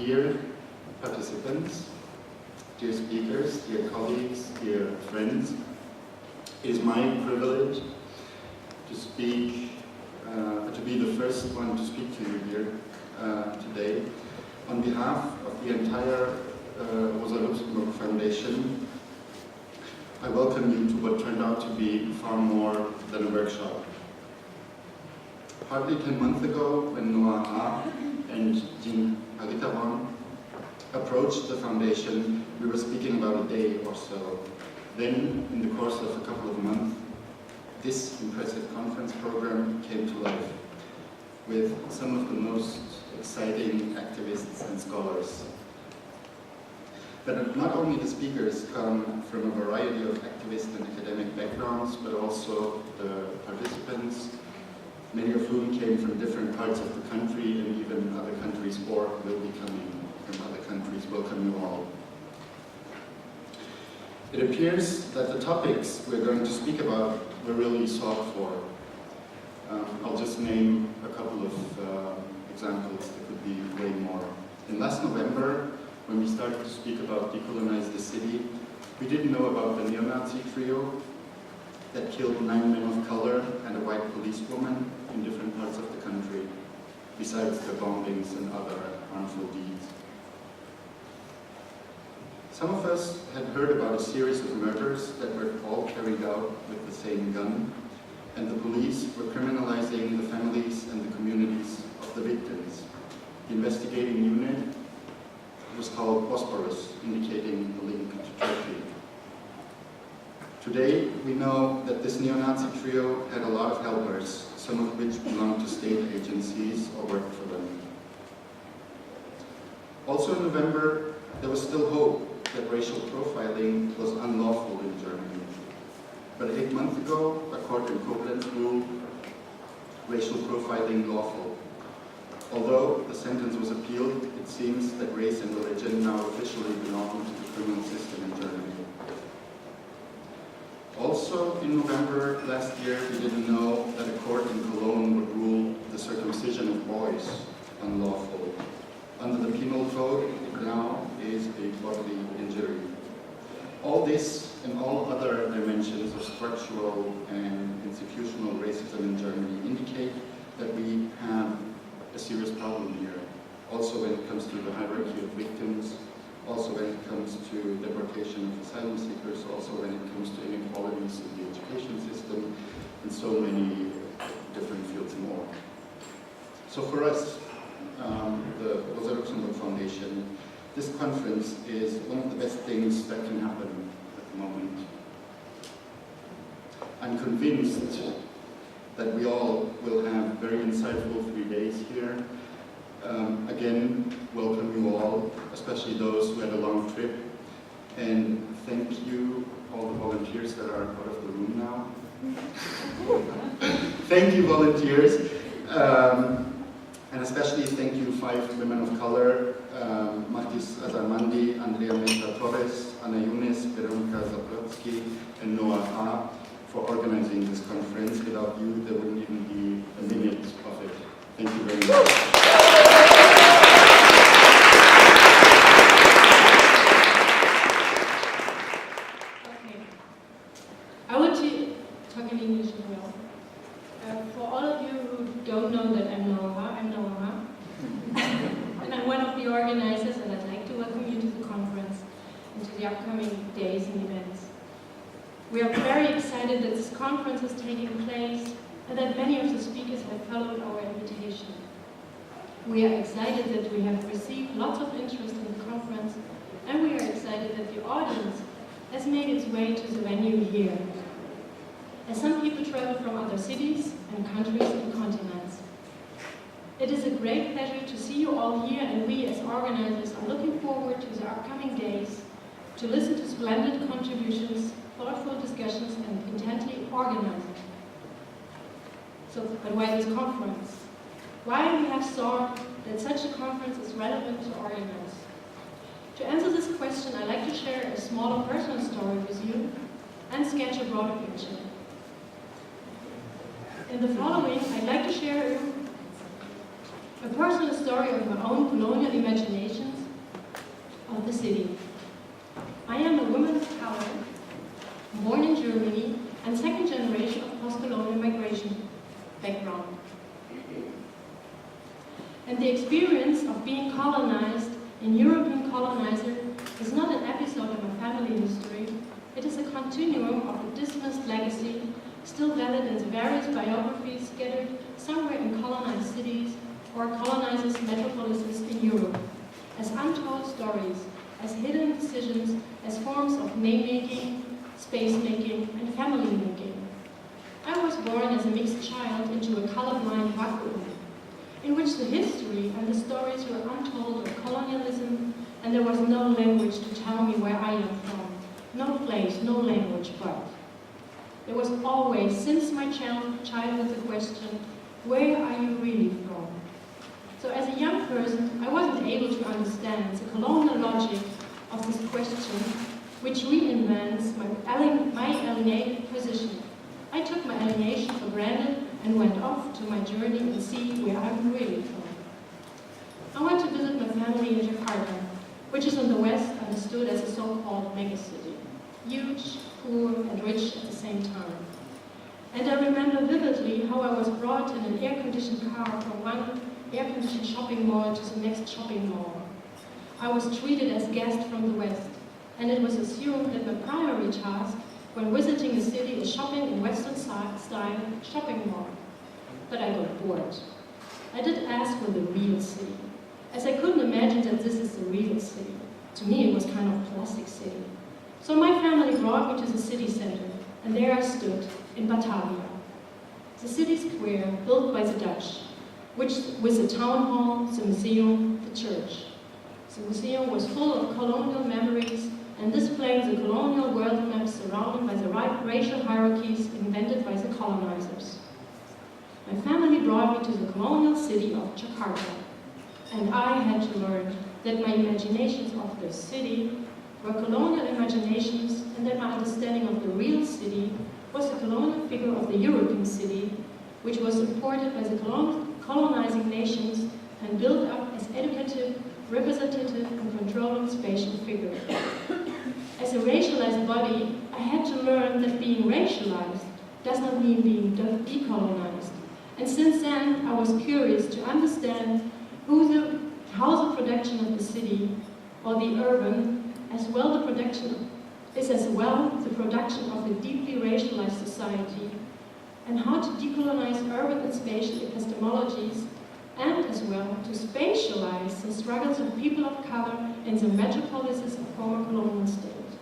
dear participants, dear speakers, dear colleagues, dear friends, it is my privilege to speak, to be the first one to speak to you here today. On behalf of the entire Rosa Luxemburg Foundation, I welcome you to what turned out to be far more than a workshop. Hardly 10 months ago, when Noah Ha and Jean Haritawan approached the foundation, we were speaking about a day or so. Then, in the course of a couple of months, this impressive conference program came to life with some of the most exciting activists and scholars. But not only the speakers come from a variety of activist and academic backgrounds, but also the participants, many of whom came from different parts of the country and even other countries, or will be coming from other countries. Welcome you all. It appears that the topics we're going to speak about were really sought for. I'll just name a couple of examples. There could be way more. In last November, when we started to speak about decolonize the city, we didn't know about the neo-Nazi trio that killed 9 men of color and a white policewoman in different parts of the country, besides the bombings and other harmful deeds. Some of us had heard about a series of murders that were all carried out with the same gun, and the police were criminalizing the families and the communities of the victims. The investigating unit was called Bosporus, indicating the link to Turkey. Today, we know that this neo-Nazi trio had a lot of helpers, some of which belonged to state agencies or worked for them. Also in November, there was still hope that racial profiling was unlawful in Germany. But 8 months ago, a court in Koblenz ruled racial profiling lawful. Although the sentence was appealed, it seems that race and religion now officially belong to the criminal system in Germany. Also in November last year, we didn't know that a court in Cologne would rule the circumcision of boys unlawful. Under the penal code, it now is a bodily injury. All this and all other dimensions of structural and institutional racism in Germany indicate that we have a serious problem here. Also when it comes to the hierarchy of victims, also when it comes to deportation of asylum seekers, also when it comes to inequalities in the education system, and so many different fields more. So for us, the Rosa Luxemburg Foundation, this conference is one of the best things that can happen at the moment. I'm convinced that we all will have very insightful 3 days here. Again, welcome you all, especially those who had a long trip. And thank you, all the volunteers that are out of the room now. Thank you, volunteers. And especially thank you 5 women of color, Martis Azarmandi, Andrea Menta Torres, Anna Yunis, Veronika Zabrodsky, and Noah Ha for organizing this conference. Without you, there wouldn't even be a minute of it. Thank you very much. Okay. I want to talk in English as well. For all of you who don't know that I'm Noah, and I'm one of the organizers, and I'd like to welcome you to the conference and to the upcoming days and events. We are very excited that this conference is taking place and that many of the speakers have followed our invitation. We are excited that we have received lots of interest in the conference, and we are excited that the audience has made its way to the venue here. As some people travel from other cities and countries and continents. It is a great pleasure to see you all here, and we as organizers are looking forward to the upcoming days to listen to splendid contributions, thoughtful discussions, and intently organizing. So, but why this conference? Why we have thought that such a conference is relevant to organize? To answer this question, I'd like to share a smaller personal story with you and sketch a broader picture. In the following, I'd like to share a personal story of my own colonial imaginations of the city. I am a woman of color, born in Germany, and second generation of post-colonial migration background. And the experience of being colonized in European colonizer is not an episode of my family history. It is a continuum of a dismissed legacy, still valid in various biographies scattered somewhere in colonized cities or colonizers' metropolises in Europe, as untold stories, as hidden decisions, as forms of name-making, space-making, and family-making. I was born as a mixed child into a colorblind vacuum, in which the history and the stories were untold of colonialism, and there was no language to tell me where I am from. No place, no language, but there was always, since my childhood, the question, where are you really from? So as a young person, I wasn't able to understand the colonial logic of this question, which reinvents my alienated position. I took my alienation for granted and went off to my journey and see where I'm really from. I went to visit my family in Jakarta, which is in the West understood as a so-called megacity, huge, poor, and rich at the same time. And I remember vividly how I was brought in an air-conditioned car from one air-conditioned shopping mall to the next shopping mall. I was treated as guest from the West, and it was assumed that my primary task when visiting a city is shopping in Western-style shopping mall. But I got bored. I did ask for the real city, as I couldn't imagine that this is the real city. To me, it was kind of plastic city. So my family brought me to the city center, and there I stood, in Batavia. The city square built by the Dutch, with the town hall, the museum, the church. The museum was full of colonial memories and displaying the colonial world map surrounded by the racial hierarchies invented by the colonizers. My family brought me to the colonial city of Jakarta, and I had to learn that my imaginations of the city were colonial imaginations, and that my understanding of the real city was the colonial figure of the European city, which was imported by the colonizing nations and built up as educative, representative, and controlling spatial figure. As a racialized body, I had to learn that being racialized does not mean being decolonized. And since then, I was curious to understand how the production of the city, or the urban, as well the production of a deeply racialized society, and how to decolonize urban and spatial epistemologies, and as well to spatialize the struggles of people of color in the metropolises of former colonial states.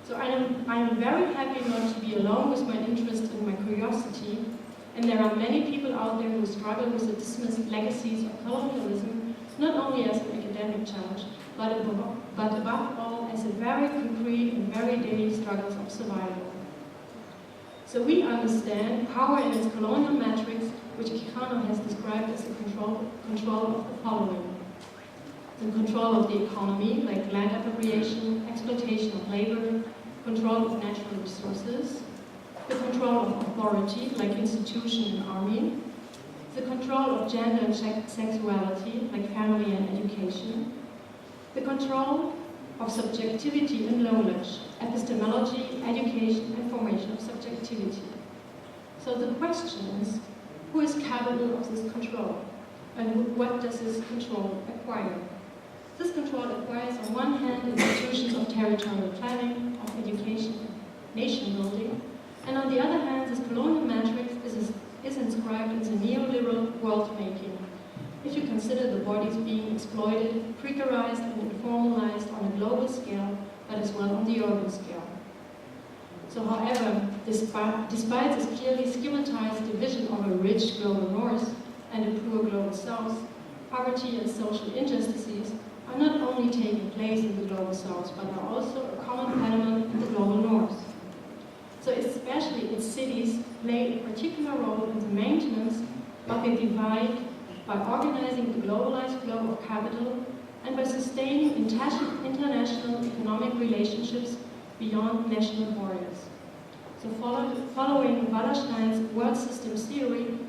So I am very happy not to be alone with my interest and my curiosity, and there are many people out there who struggle with the dismissed legacies of colonialism, not only as an academic challenge, but above all as a very concrete and very daily struggles of survival. So we understand power in its colonial matrix, which Quijano has described as the control of the following. The control of the economy, like land appropriation, exploitation of labor, control of natural resources, the control of authority, like institution and army, the control of gender and sexuality, like family and education, the control of subjectivity and knowledge, epistemology, education, and formation of subjectivity. So the question is, who is capable of this control? And what does this control acquire? This control acquires, on one hand, institutions of territorial planning, of education, nation building, and on the other hand, this colonial matrix is inscribed in the neoliberal world-making. If you consider the bodies being exploited, precarized, and informalized on a global scale, but as well on the urban scale. So, however, despite this clearly schematized division of a rich global north and a poor global south, poverty and social injustices are not only taking place in the global south, but are also a common element in the global north. So especially its cities play a particular role in the maintenance of a divide by organizing the globalized flow of capital and by sustaining international economic relationships beyond national borders. So following Wallerstein's world systems theory,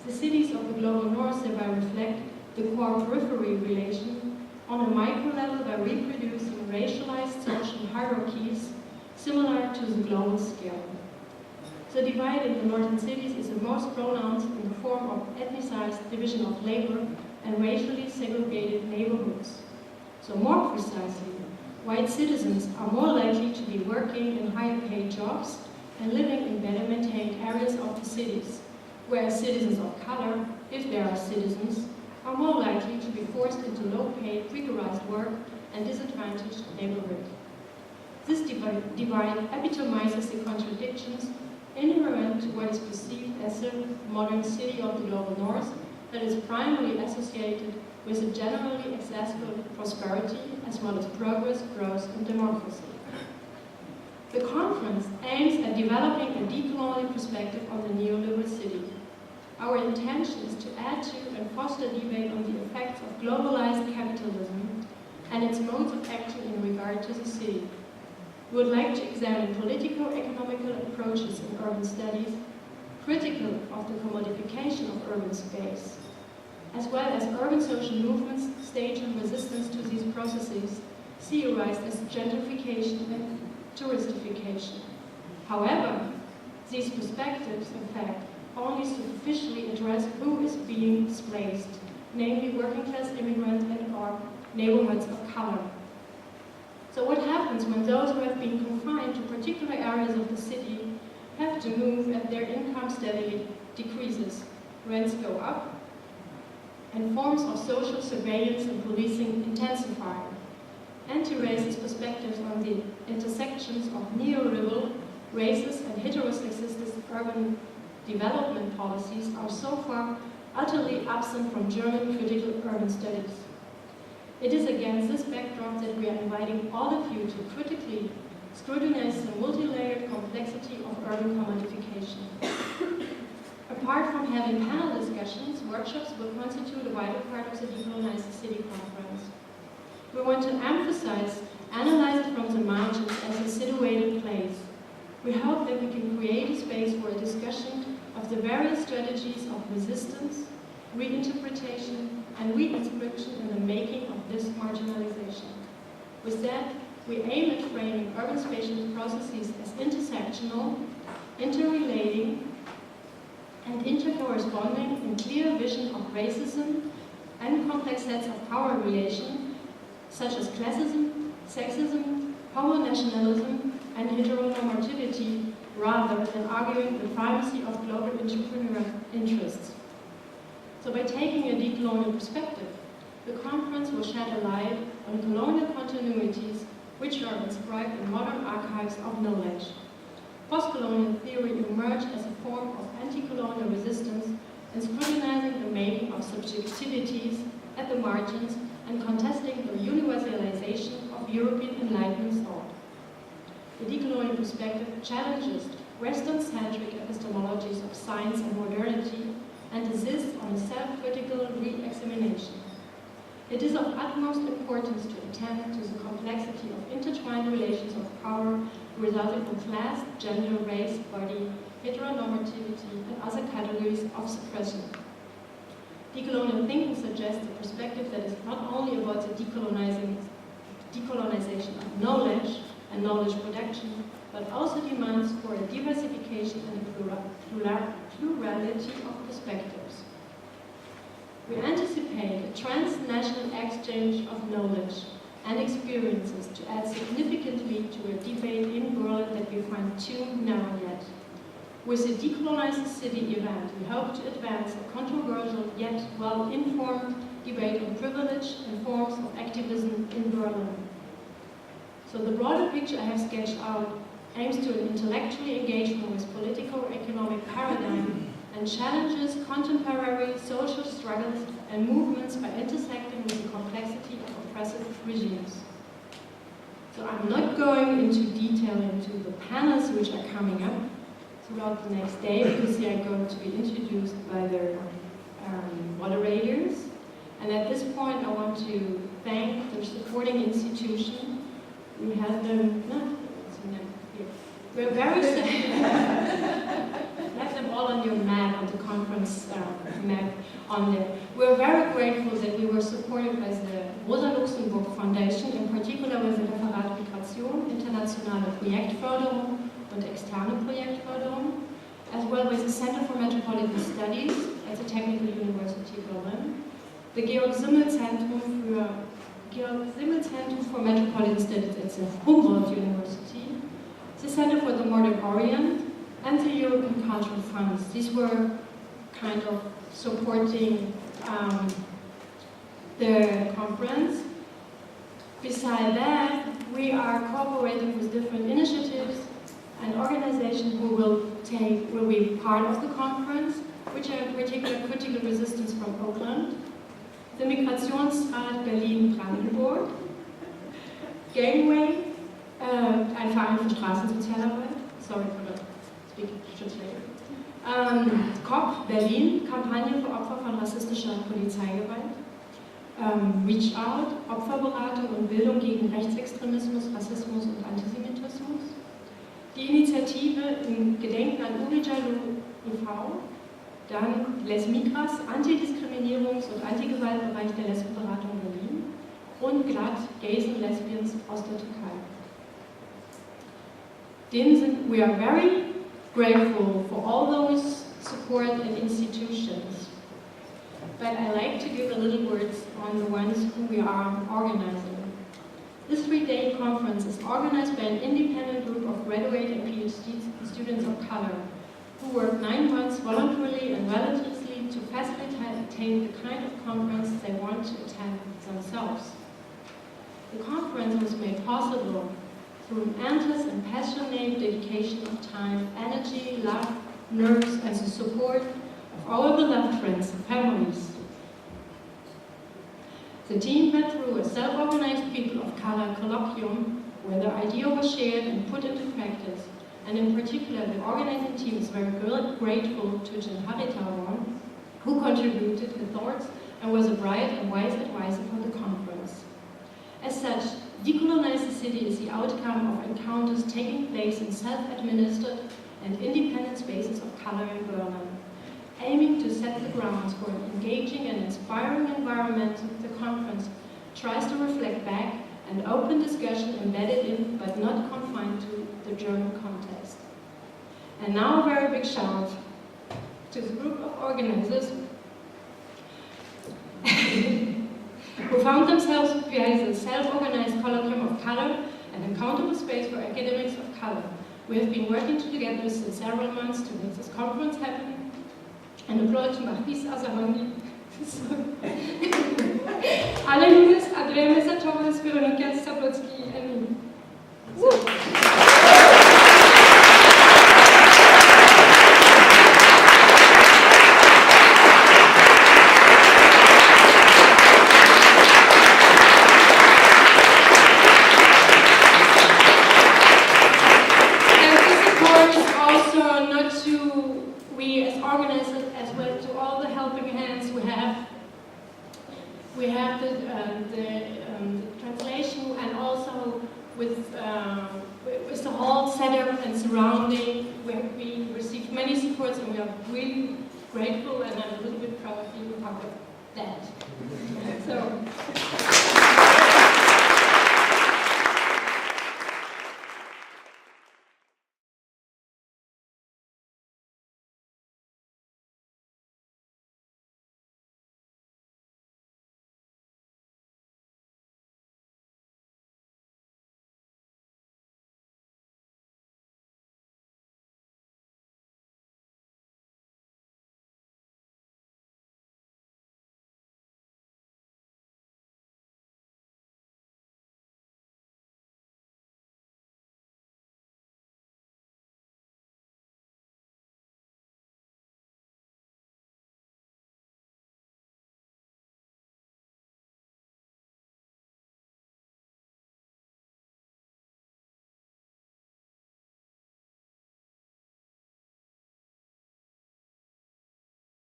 the cities of the global north thereby reflect the core-periphery relation on a micro level by reproducing racialized social hierarchies similar to the global scale. The divide in the northern cities is the most pronounced in the form of ethnicized division of labor and racially segregated neighborhoods. So more precisely, white citizens are more likely to be working in higher paid jobs and living in better maintained areas of the cities, whereas citizens of color, if they are citizens, are more likely to be forced into low-paid, precarized work and disadvantaged neighborhoods. This divide epitomizes the contradictions inherent to what is perceived as a modern city of the global north that is primarily associated with a generally accessible prosperity as well as progress, growth, and democracy. The conference aims at developing a decolonial perspective on the neoliberal city. Our intention is to add to and foster debate on the effects of globalized capitalism and its modes of action in regard to the city. We would like to examine politico-economical approaches in urban studies, critical of the commodification of urban space, as well as urban social movements staging resistance to these processes, theorized as gentrification and touristification. However, these perspectives, in fact, only superficially address who is being displaced, namely working-class immigrants and/or neighborhoods of color. So what happens when those who have been confined to particular areas of the city have to move and their income steadily decreases? Rents go up, and forms of social surveillance and policing intensify. Anti-racist perspectives on the intersections of neoliberal, racist, and heterosexist urban development policies are so far utterly absent from German critical urban studies. It is against this backdrop that we are inviting all of you to critically scrutinize the multi-layered complexity of urban commodification. Apart from having panel discussions, workshops will constitute a vital part of the Decolonize the City conference. We want to emphasize, analyze it from the margins as a situated place. We hope that we can create a space for a discussion of the various strategies of resistance, reinterpretation, and reinscription in the making of this marginalization. With that, we aim at framing urban spatial processes as intersectional, interrelating, and intercorresponding in clear vision of racism and complex sets of power relations, such as classism, sexism, homo-nationalism, and heteronormativity, rather than arguing the primacy of global entrepreneurial interests. So by taking a decolonial perspective, the conference will shed a light on colonial continuities which are inscribed in modern archives of knowledge. Postcolonial theory emerged as a form of anti-colonial resistance in scrutinizing the making of subjectivities at the margins and contesting the universalization of European Enlightenment thought. The decolonial perspective challenges Western-centric epistemologies of science and modernity and insists on a self-critical re-examination. It is of utmost importance to attend to the complexity of intertwined relations of power resulting from class, gender, race, body, heteronormativity, and other categories of suppression. Decolonial thinking suggests a perspective that is not only about the decolonization of knowledge and knowledge production, but also demands for a diversification and a plurality of perspectives. We anticipate a transnational exchange of knowledge and experiences to add significantly to a debate in Berlin that we find too narrow yet. With the Decolonize the City event, we hope to advance a controversial yet well-informed debate on privilege and forms of activism in Berlin. So the broader picture I have sketched out aims to an intellectually engagement with political economic paradigm and challenges contemporary social struggles and movements by intersecting with the complexity of oppressive regimes. So I'm not going into detail into the panels which are coming up throughout the next day because they are going to be introduced by their moderators. And at this point I want to thank the supporting institution. We have them, We're very have them all on your map, on the conference map on there. We're very grateful that we were supported by the Rosa Luxemburg Foundation, in particular with the Referat Migration, internationale Projektförderung und externe Projektförderung, as well with the Center for Metropolitan Studies at the Technical University Berlin, the Georg Simmel Zentrum for Metropolitan Studies at the Humboldt University, the Center for the Modern Orient, and the European Cultural Funds. These were kind of supporting the conference. Beside that, we are cooperating with different initiatives and organizations who will be part of the conference, which are in particular Critical Resistance from Oakland, the Migrationsrat Berlin-Brandenburg, Gangway, ein Verein für Straßensozialarbeit, sorry for the speaking translator, COP Berlin, Kampagne für Opfer von rassistischer Polizeigewalt, Reach Out, Opferberatung und Bildung gegen Rechtsextremismus, Rassismus und Antisemitismus, die Initiative im Gedenken an Uri Jalou e.V., dann Les Migras, Antidiskriminierungs- und Antigewaltbereich der Lesbenberatung Berlin und GLAD, Gays and Lesbians aus der Türkei. We are very grateful for all those support and institutions, but I like to give a little words on the ones who we are organizing. This 3-day conference is organized by an independent group of graduate and PhD students of color who work 9 months voluntarily and voluntarily to facilitate the kind of conference they want to attend themselves. The conference was made possible through an endless and passionate dedication of time, energy, love, nerves, and the support of our beloved friends and families. The team went through a self-organized People of Color colloquium where the idea was shared and put into practice, and in particular the organizing team is very grateful to Jen Haritawan, who contributed her thoughts and was a bright and wise advisor for the conference. As such, Decolonize the City is the outcome of encounters taking place in self-administered and independent spaces of color in Berlin. Aiming to set the grounds for an engaging and inspiring environment, the conference tries to reflect back an open discussion embedded in, but not confined to, the German context. And now a very big shout to the group of organizers who found themselves behind the self-organized colloquium of color, an accountable space for academics of color. We have been working together since several months to make this conference happen, and applaud to Mahvis Azamani, Alenis, Andrea Mesa-Thomas, Veronika Zablotsky, and me. We have the translation, and also with the whole setup and surrounding, we received many supports, and we are really grateful, and I'm a little bit proud of being part of that. So.